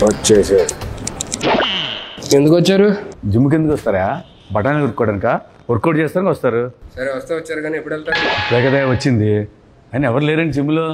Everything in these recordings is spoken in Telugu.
వచ్చేసి ఎందుకు వచ్చారు? జిమ్కి ఎందుకు వస్తారా? బఠానీ ఉరుక్కోవడానిక? వర్కౌట్ చేస్తానికి వస్తారు. సరే వస్తే వచ్చారు కానీ ఎప్పుడు వెళ్తారు? లేకదే వచ్చింది అని ఎవరు లేరండి జిమ్లో.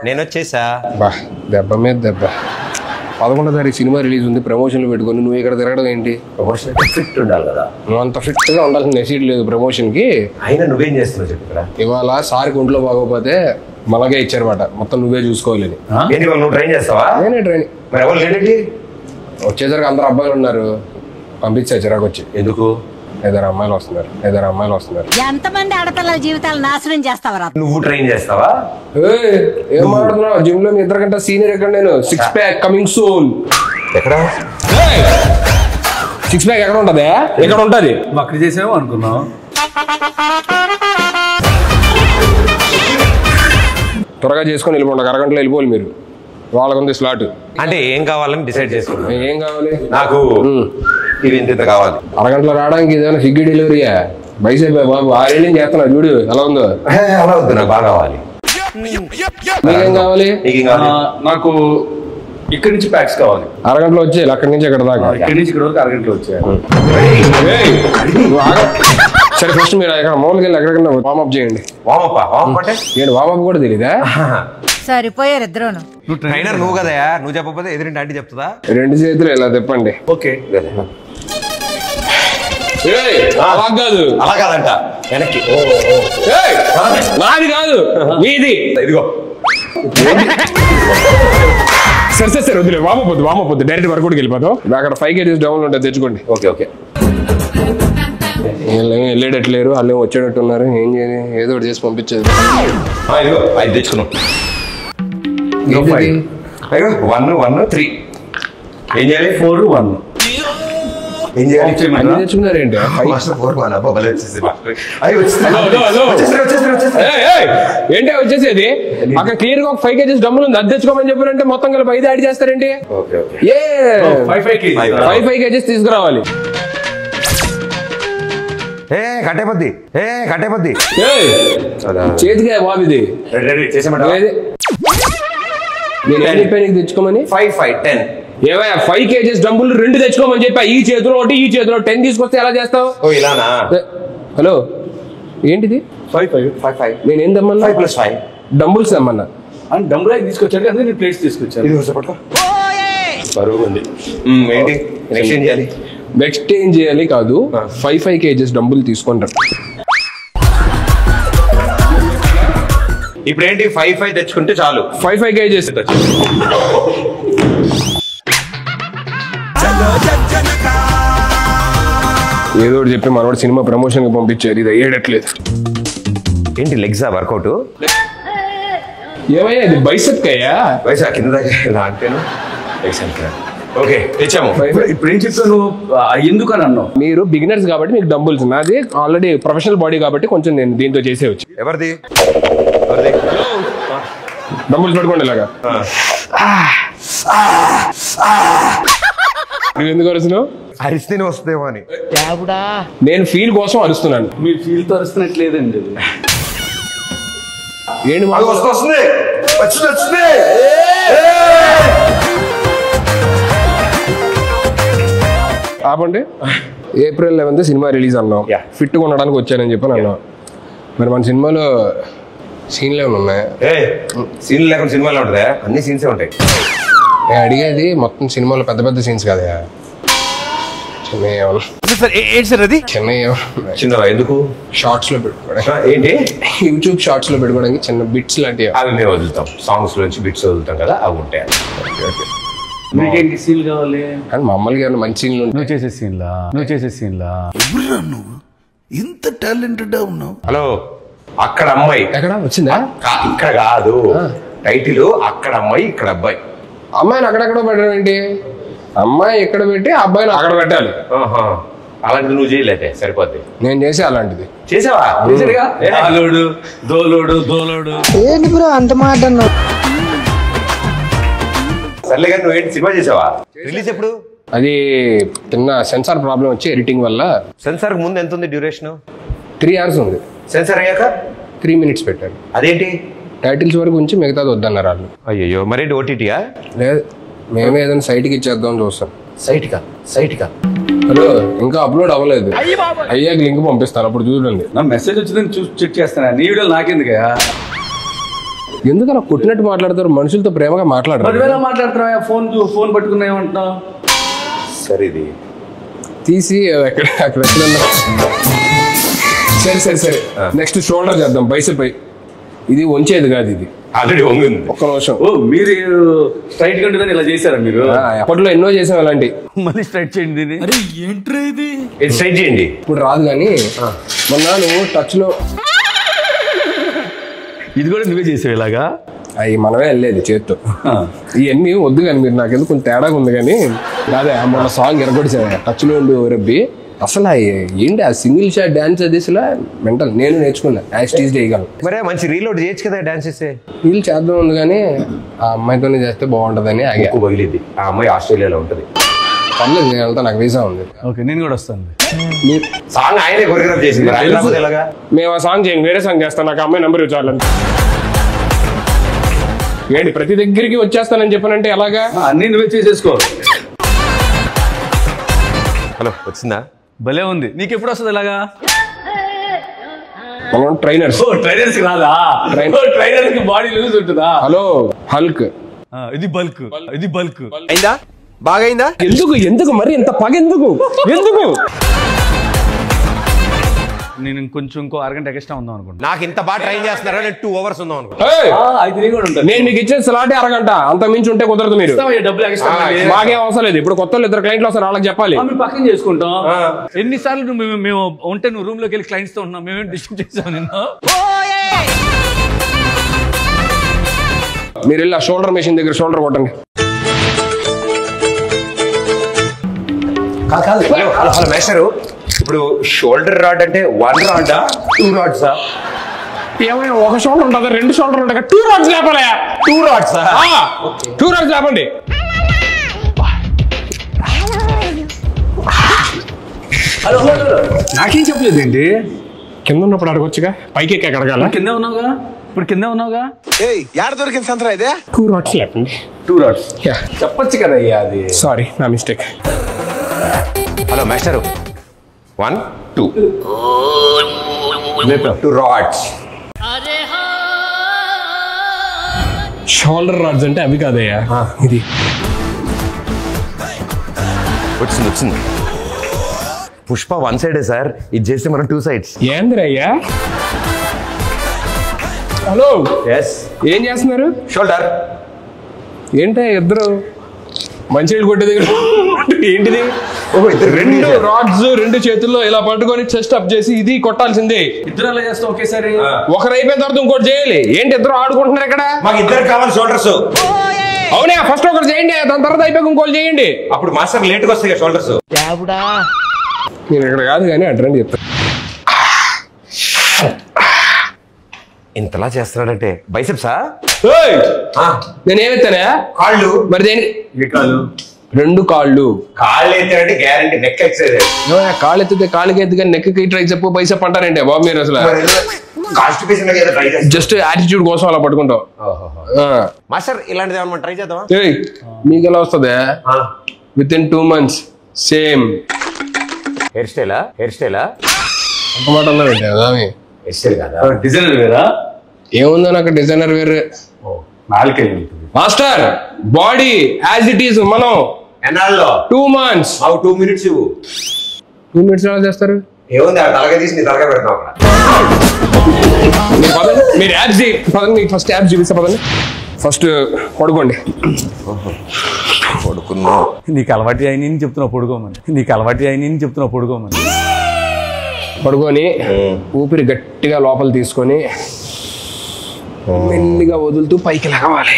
నేను వచ్చేసా. బా దెబ్బ మీద దెబ్బ. 11వ తారీఖు సినిమా రిలీజ్ ఉంది, ప్రమోషన్లు పెట్టుకొని నువ్వు ఇక్కడ తిరగడం ఏంటి? ప్రమోషన్ ఫిట్ ఉండాలి కదా. నువ్వు అంత ఫిట్ గా ఉండాల్సిన నెసీడ్ లేదు ప్రమోషన్ కి. అయినా నువ్వేం చేస్తున్నావు చెప్పు ఇక్కడ. ఇవాళ సార్కి ఒంట్లో బాగోపోతే మనగే ఇచ్చారన్నమాట, మొత్తం నువ్వే చూసుకోవాలని. ఏంటి నువ్వు ట్రైన్ చేస్తావా? నేనే ట్రైనింగ్. మరి ఎవరు లేదండి? వచ్చేసరికి అందరు అబ్బాయిలు ఉన్నారు, పంపించా చిరాకు వచ్చి. ఎందుకు? 5 అమ్మాయిలు వస్తున్నారు. ఎంతమంది ఆడపిల్లల జీవితాలు నాశనం చేస్తావరా? నువ్వు ట్రైన్ చేస్తావా? ఏం మాట్లాడుతున్నావు? జిమ్ లో మీ ఇద్దరికంటే సీనియర్ ఎక్కడ? నేను 6 ప్యాక్ కమింగ్ సూన్. ఎక్కడ 6 ప్యాక్ ఎక్కడ ఉంటది? ఎక్కడ ఉంటది? అక్కడ చేసాము అనుకున్నాం. త్వరగా చేసుకొని వెళ్ళిపోండి, అరగంటలో వెళ్ళిపోవాలి మీరు. వాళ్ళకు ఉంది స్లాట్. అంటే ఏం కావాలని డిసైడ్ చేసుకున్నా. ఏం కావాలి నాకు? ఇది ఇంత కావాలి. అరగంటలో రావడానికి ఇదేమైనా స్విగ్గీ డెలివరీయా? బైసేపు బాబు 6 ఏళ్ళు చేస్తున్నా చూడు ఎలా ఉందో. అలా వద్దు, నాకు బాగా కావాలి. మీకేం కావాలి? నాకు ఇక్కడి నుంచి ప్యాక్స్ కావాలి. అరగంటలో వచ్చేయాలి, అక్కడి నుంచి ఇక్కడ దాకా. ఇక్కడి నుంచి ఇక్కడ వరకు అరగంటలో వచ్చేయాలి. సరే ఫస్ట్ మీరు ఇక్కడ మామూలుగా వెళ్ళి ఎక్కడికన్నా వార్మప్ చేయండి. వామప్ అంటే ఏంటి వార్మప్ కూడా తెలీదా? సరిపోయారు ఇద్దరును. ట్రైనర్ నువ్వు కదా, నువ్వు చెప్పకపోతే ఎదురింటి ఆంటీ చెప్తుందా? 2 చేతులు ఇలా తిప్పండి. ఓకే. అలా కాదు, అలా కాదంట, వెనక్కి. నాది కాదు మీది. ఇదిగో సరే వద్దులే, వామపోద్దు డైరెక్ట్ వర్కౌట్కి వెళ్ళిపోతాం. అక్కడ 5 kgs డౌన్ ఉంటుంది, తెచ్చుకోండి. ఓకే. వెళ్ళేటట్లేరు, వాళ్ళు వచ్చేటట్టు ఉన్నారు. ఏం చేయాలి? ఏదో ఒకటి చేసి పంపించేది. ఇదిగో 5 తెచ్చుకున్నాం. 1 3 ఏం చేయాలి? 4 1 ఏం చేయాలి? తెచ్చుకున్నారేంటి? ఏంటి వచ్చేసేది? అక్కడ క్లియర్ గా 5 kgs డబ్బులు ఉంది, అది తెచ్చుకోమని చెప్పారంటే మొత్తం కలిపి 5 యాడ్ చేస్తారేంటి? 5 kgs తీసుకురావాలి. కట్టేపద్ది చేతిగా బాబు ఇది. నేను తెచ్చుకోమని 5 5 10 ఏవయ్యా 5 kgs డబ్బులు 2 తెచ్చుకోమని చెప్పా. ఈ చేతిలో ఒకటి, ఈ చేతిలో 10 తీసుకొస్తే ఎలా చేస్తావు? ఇలానా? హలో ఏంటిది? 5 5 5 నేనేం దమ్మన్నా? 5 + 5 డంబుల్స్ దమ్మన్నా. అని డబ్బులు తీసుకొచ్చాడు కదా, నేను ప్లేట్స్ తీసుకొచ్చాను. ఇది పట్టుకో. బరువు ఉంది. ఏంటి ఎక్స్చేంజ్ చేయాలి కాదు, 5 kgs డబ్బులు తీసుకుంటారు. ఇప్పుడు ఏంటి 5 5 తెచ్చుకుంటే చాలు. 5 kgs ఏదో ఒకటి చెప్పి మనవాడు సినిమా ప్రమోషన్ కి పంపించారు, ఇది అయ్యేటట్లేదు. ఏంటి లెగ్సా వర్కౌట్? ఏమయ్యా ఇది బైసెప్ అయ్యా? బైసెప్ కింద అంటేను. ఓకే తెచ్చాము. ఇప్పుడు ఏం చెప్తాను, ఎందుకు అని అన్నావు? మీరు బిగినర్స్ కాబట్టి మీకు డంబుల్స్, నాది ఆల్రెడీ ప్రొఫెషనల్ బాడీ కాబట్టి కొంచెం నేను దీంతో చేసేవచ్చు. ఎవరిది? డంబుల్స్ పట్టుకోండి ఇలాగా. నువ్వు ఎందుకు అరుస్తున్నావు? అరిస్తేనే వస్తుందేమో అని. నేను ఫీల్ కోసం అరుస్తున్నాను. మీ ఫీల్ తో అరుస్తున్నట్లేదండి. ఏంటి వస్తుంది. ఆపండి. April 11th సినిమా రిలీజ్ అన్నాం, ఫిట్ గా ఉండడానికి వచ్చానని చెప్పి అన్నాం. మరి మన సినిమాలో సీన్లు ఏమైనా ఉన్నాయా? సీన్లు లేకుండా సినిమాలో ఉంటుందా? అన్ని సీన్సే ఉంటాయి. నేను అడిగేది మొత్తం సినిమాలో పెద్ద పెద్ద సీన్స్ కదా, చిన్న ఎందుకు షార్ట్స్ లో పెట్టుకోవడానికి. ఏంటి యూట్యూబ్ షార్ట్స్ లో పెట్టుకోవడానికి చిన్న బిట్స్ లాంటివి అవి మేము వదులుతాం. సాంగ్స్ నుంచి బిట్స్ వదులుతాం కదా, అవి ఉంటాయి. మీకేంటి సీన్ కావాలి? కానీ మామూలుగా ఏమైనా మంచి సీన్లు నువ్వు చేసే సీన్లా నువ్వు ఇంత టాలెంటెడ్ ఉన్నావు. హలో, అక్కడ అమ్మాయి ఎక్కడ వచ్చిందా? ఇక్కడ కాదు టైటిల్, అక్కడ అమ్మాయి ఇక్కడ అబ్బాయి. అమ్మాయిని అక్కడెక్కడ పెట్టడం ఏంటి? అమ్మాయి ఇక్కడ పెట్టి అబ్బాయిని అక్కడ పెట్టాలి. అలాంటిది నువ్వు చేయలేదే, సరిపోద్ది. నేను చేసే అలాంటిది చేసావా? దోలోడు ఏంటి బ్రో అంత మాట అన్నావు? సర్లే కానీ నువ్వేంటి సినిమా చేసావా? రిలీజ్ ఎప్పుడు? అది చిన్న సెన్సార్ ప్రాబ్లం వచ్చి ఎడిటింగ్ వల్ల. సెన్సార్ ముందు ఎంత ఉంది డ్యూరేషన్? 3 hours ఉంది. సెన్సార్ అయ్యాక 3 minutes పెట్టారు. అదేంటి? టైటిల్స్ వరకు ఉంచి మిగతాది వద్దన్నారు వాళ్ళు. అయ్యో మరేంటి ఓటీటీయా? లేదు, మేమే ఏదైనా సైట్కి ఇచ్చేద్దాం చూస్తాం. సైట్కా హలో, ఇంకా అప్లోడ్ అవ్వలేదు. అయ్యాక లింక్ పంపిస్తాను, అప్పుడు చూడండి. నా మెసేజ్ వచ్చిందని చూసి చెక్ చేస్తాను. నీ వీడియోలు నాకెందుకయ్యా? ఎందుకు అలా కొట్టినట్టు మాట్లాడతారు? మనుషులతో ప్రేమగా మాట్లాడరు. 10,000 మాట్లాడుతున్నావా? ఫోన్ పట్టుకున్నా ఏమంటున్నావు? సరే ఇది తీసి అక్కడ ఎక్కడన్నా. సరే నెక్స్ట్ షోల్డర్ చేద్దాం, బైసెప్. ఇది వంచేది కాదు, ఇది ఆల్రెడీ వంగింది. ఒక్క నిమిషం. ఓ మీరు స్ట్రైట్ గా ఉంటుందని ఇలా చేశారా మీరు? అప్పట్లో ఎన్నో చేసాం అలాంటి. మళ్ళీ స్ట్రైట్ చేయండి దీన్ని. ఇది స్ట్రైట్ చేయండి. ఇప్పుడు రాదు కానీ మొన్న నువ్వు టచ్ లో ఇది కూడా నువ్వే చేసావు ఇలాగా? అవి మనమే వెళ్ళేది చేత్తో. ఇవన్నీ వద్దు కానీ మీరు నాకెందుకు కొంచెం తేడాగా ఉంది కానీ. అదే మొన్న సాంగ్ ఎరగొడిసా టచ్ లో ఉండి రబ్బి. అసలు ఏంటి ఆ సింగిల్ షాట్ డాన్స్ అది అసలు మెంటల్. నేను నేర్చుకున్నా, యాక్టీజ్ చేయగలను. మరే మంచి రీలోడ్ చేయొచ్చు కదా డాన్స్ చేస్తే. వీళ్ళు చేద్దాం ఉంది కానీ ఆ అమ్మాయితోనే చేస్తే బాగుంటుందని ఆగా. పగిలిద్ది. ఆ అమ్మాయి ఆస్ట్రేలియాలో ఉంటుంది. పర్లేదు, నేను వెళ్తా, నాకు వీసా ఉంది. ఓకే, నేను కూడా వస్తాను. సాంగ్ ఆయనే కొరియోగ్రాఫ్ చేసింది. ఎలాగా మేము ఆ సాంగ్ చేయండి, వేరే సాంగ్ చేస్తాను. నాకు అమ్మాయి నెంబర్ ఇచ్చాలని ఏంటి ప్రతి దగ్గరికి వచ్చేస్తానని చెప్పానంటే ఎలాగా? అన్ని నువ్వే చేసేసుకో. హలో, వచ్చిందా? భలే ఉంది. నీకు ఎప్పుడు వస్తుంది ఇలాగా? ట్రైనర్స్. ట్రైనర్స్ రాదా? ట్రైనర్ కి బాడీ లూజ్ ఉంటుందా? Hello, Hulk. ఇది బల్క్. అయిందా? బాగా అయిందా? ఎందుకు మరి ఇంత పగ ఎందుకు? నేను ఇంకో అరగంట ఎక్స్ట్రా ఉందాం అనుకుంటా. నాకు ఇంత బాగా ట్రైన్ చేస్తున్నారా? 2 hours ఉందాం అనుకుంటా. నేను మీకు ఇచ్చే స్లాటే అరగంట, అంత మించి ఉంటే కుదరదు. మీరు డబ్బులు ఎక్స్ట్రా మాకేం అవసరం లేదు. ఇప్పుడు కొత్త 2 క్లయింట్లు వస్తారు, వాళ్ళకి చెప్పాలి. మేము పక్కన చేసుకుంటాం. ఎన్నిసార్లు మేము ఉంటే నువ్వు రూమ్ లోకి వెళ్ళి క్లయింట్స్ తో ఉన్నాం. మేమేం డిస్టర్బ్ చేసాం నిన్ను? మీరు వెళ్ళి ఆ షోల్డర్ మెషిన్ దగ్గర షోల్డర్ కొట్టండి. కాదు హలో మేస్టరు, ఇప్పుడు షోల్డర్ రాడ్ అంటే 1 రాడా 2 రాడ్సా? ఏమైనా ఒక షోల్డర్ ఉంటుందా? 2 షోల్డర్ ఉంటాయి. 2 రాడ్స్ లేపాలి. 2 రాడ్సా? 2 రాడ్స్ లేపండి. హలో నాకేం చెప్పలేదు ఏంటి? కింద ఉన్నప్పుడు అడగొచ్చుగా, పైకి ఎక్కి అడగాల. కింద ఉన్నావుగా, ఇప్పుడు కింద ఉన్నావుగా. యాడ దొరికింది సంతరా ఇదే? 2 రాడ్స్ లేపండి. 2 రాడ్స్ చెప్పొచ్చు కదా అయ్యా. అది సారీ, నా మిస్టేక్. హలో మేస్టరు, 1 2 రాడ్స్. షోల్డర్ రాడ్స్ అంటే అవి కాదయ్యా, ఇది. వచ్చింది. పుష్ప 1 సైడే సార్, ఇది చేస్తే మనం 2 sides. ఏందిరయ్యా? హలో, ఏం చేస్తున్నారు? షోల్డర్ ఏంటో ఇద్దరు మంచినీళ్ళు కొట్టే దగ్గర ఏంటిది? 2 రాడ్స్ 2 చేతుల్లో ఇలా పట్టుకొని చెస్ట్ అప్ చేసి ఇది కొట్టాల్సిందే. ఇద్దరు అలా చేస్తాం ఒకేసారి. ఒకరు అయిపోయిన తర్వాత ఇంకోటి చేయాలి. ఏంటి ఇద్దరు ఆడుకుంటున్నారు ఇక్కడ? మాకు 2 కావాలి షోల్డర్స్. అవునా, ఫస్ట్ ఒకరు చేయండి, దాని తర్వాత అయిపోయి ఇంకోటి చేయండి. అప్పుడు మాస్టర్ లేట్గా వస్తాయి షోల్డర్స్. నేను ఇక్కడ కాదు కానీ అడ్రండి చెప్తాను. ఇంతలా చేస్తున్నాడంటే బైసెప్సా? నేనేమెత్తానా? కాళ్ళు. మరి దేనికి? 2 కాళ్ళు. కాళ్ళు ఎత్తాడంటే గ్యారంటీ నెక్ ఎక్సైజ్. కాళ్ళు ఎత్తితే కాళ్ళకి ఎత్తి కానీ నెక్కి ట్రై చెప్పు బైసెప్ అంటారంటే బాబు మీరు అసలు. జస్ట్ యాటిట్యూడ్ కోసం అలా పట్టుకుంటాం. మాస్టర్ ఇలాంటిది ఏమన్నా ట్రై చేద్దామా? మీకు ఎలా వస్తుంది? Within 2 months same hair స్టైలా? ఒక మాట అన్నారంటే కదా. హెయిర్ స్టైల్ కదా, డిజైనర్ వేరా? ఏముందని అక్కడ డిజైనర్ వేరే. Master body as it is. మనం ఎన్నాళ్ళలో 2 months. 2 minutes ఇవ్వు. 2 minutes ఎలా చేస్తారు? ఏముంది, ఆ తలగా తీసి నీ తలగా పెడతాం అక్కడ. మీరు యాప్స్ పదండి, ఫస్ట్ యాప్స్ చూపిస్తా పదండి. ఫస్ట్ పడుకోండి. పడుకున్నా. నీకు అలవాటు అయిన చెప్తున్నావు పడుకోమని. పడుకొని ఊపిరి గట్టిగా లోపల తీసుకొని మెల్లిగా వదులుతూ పైకి లగవాలి.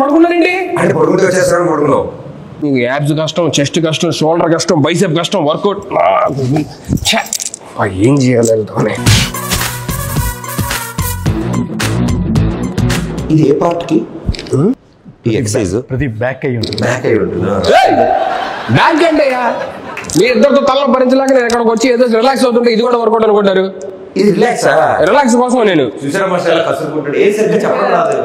పడుకున్నారండి అంటే పడుకుంటే వచ్చేస్తాను. పడుకున్నావు. నీకు యాబ్స్ కష్టం, చెస్ట్ కష్టం, షోల్డర్ కష్టం, బైసెప్ కష్టం, వర్కౌట్ ఏం చేయాలి? ఇది ఏ పార్ట్ కి ఈ ఎక్సర్సైజ్ ప్రతి బ్యాక్ అయ్యి ఉంటుంది. బ్యాక్ అయి ఉంటుందా? బ్యాంక్ అంటే మీ ఇద్దరితో తల్ల భరించలేక నేను ఎక్కడికి వచ్చి ఏదో రిలాక్స్ అవుతుంటే ఇది కూడా వర్కౌట్ అనుకుంటారు. ఇది రిలాక్స్ రిలాక్స్ కోసం నేను చూసారా మాస్టర్ ఎలా కసురుకుంటాడు. ఏ సరిగ్గా చెప్పడం రాదు.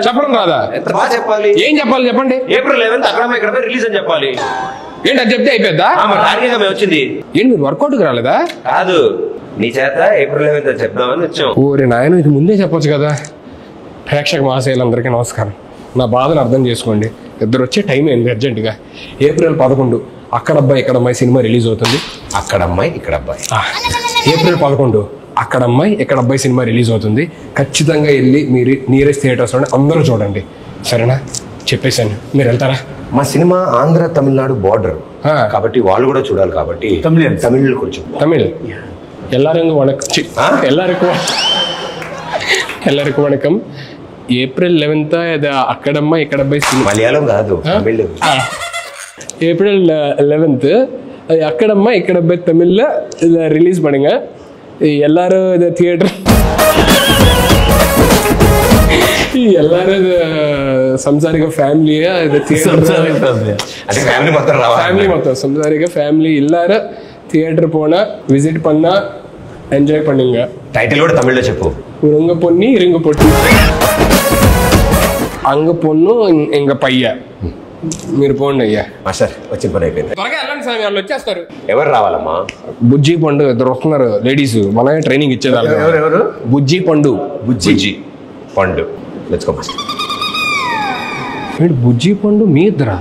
చెప్పడం రాదా? ఎంత బాగా చెప్పాలి. ఏం చెప్పాలి చెప్పండి. ఏప్రిల్ 11 అక్కడ ఇక్కడ రిలీజ్ అని చెప్పాలి. ఏంటి అది చెప్తే అయిపోద్దా? టార్గెట్ మేము వచ్చింది. ఏంటి మీరు వర్కౌట్కి రాలేదా? కాదు, నీ చేత ఏప్రిల్ 11 అని చెప్దామని వచ్చాం. ఓరే నాయన, ఇది ముందే చెప్పొచ్చు కదా. ప్రేక్షక మహాశయులందరికీ నమస్కారం. నా బాధను అర్థం చేసుకోండి. ఇద్దరు వచ్చే టైం ఏంది అర్జెంటుగా. ఏప్రిల్ 11 అక్కడ అబ్బాయి ఇక్కడ అమ్మాయి సినిమా రిలీజ్ అవుతుంది. అక్కడ అమ్మాయి ఇక్కడ అబ్బాయి. ఏప్రిల్ 11 అక్కడ అమ్మాయి ఇక్కడ అబ్బాయి సినిమా రిలీజ్ అవుతుంది. ఖచ్చితంగా వెళ్ళి మీరు నియరెస్ట్ థియేటర్స్లోనే అందరూ చూడండి. సరేనా? చెప్పేశాను. మీరు వెళ్తారా? మా సినిమా ఆంధ్ర తమిళనాడు బార్డర్ కాబట్టి వాళ్ళు కూడా చూడాలి. కాబట్టి తమిళ్ కొంచెం తమిళ్ எல்லாருக்கும் வணக்கம். எல்லாருக்கும் வணக்கம். ఏప్రిల్ 11 అది అక్కడమ్మ ఇక్కడ అబ్బాయి సినిమా. మలయాళం కాదు, తమిళ్. ఏప్రిల్ 11 அது அக்கடம்மா இக்கடப்பை தமிழில் இதை ரிலீஸ் பண்ணுங்க. எல்லாரும் இதை தியேட்டர் எல்லாரும் இது సంసారిక ఫ్యామిలీగా ఇది ఫ్యామిలీ మొత్తం సంసారిక ఫ్యామిలీ எல்லாரும் தியேட்டர் போனா விசிட் பண்ணா ఎంజాయ్ பண்ணுங்க. టైటిల్ కూడా తమిళ్లో చెప్పు. உருங்க பொண்ணி இருங்க பொட்டு అంగ పొన్ను ఇంక పయ్య. మీరు పోండి అయ్యా. మాస్టర్ వచ్చిన పని అయిపోయింది. త్వరగా వెళ్ళండి స్వామి, వాళ్ళు వచ్చేస్తారు. ఎవరు రావాలమ్మా? బుజ్జి పండు ఇద్దరు వస్తున్నారు లేడీస్. మనమే ట్రైనింగ్ ఇచ్చేదాన్ని. ఎవరు? బుజ్జి పండు. బుజ్జి పండు. Let's go master. బుజ్జి పండు మీ ఇద్దరా?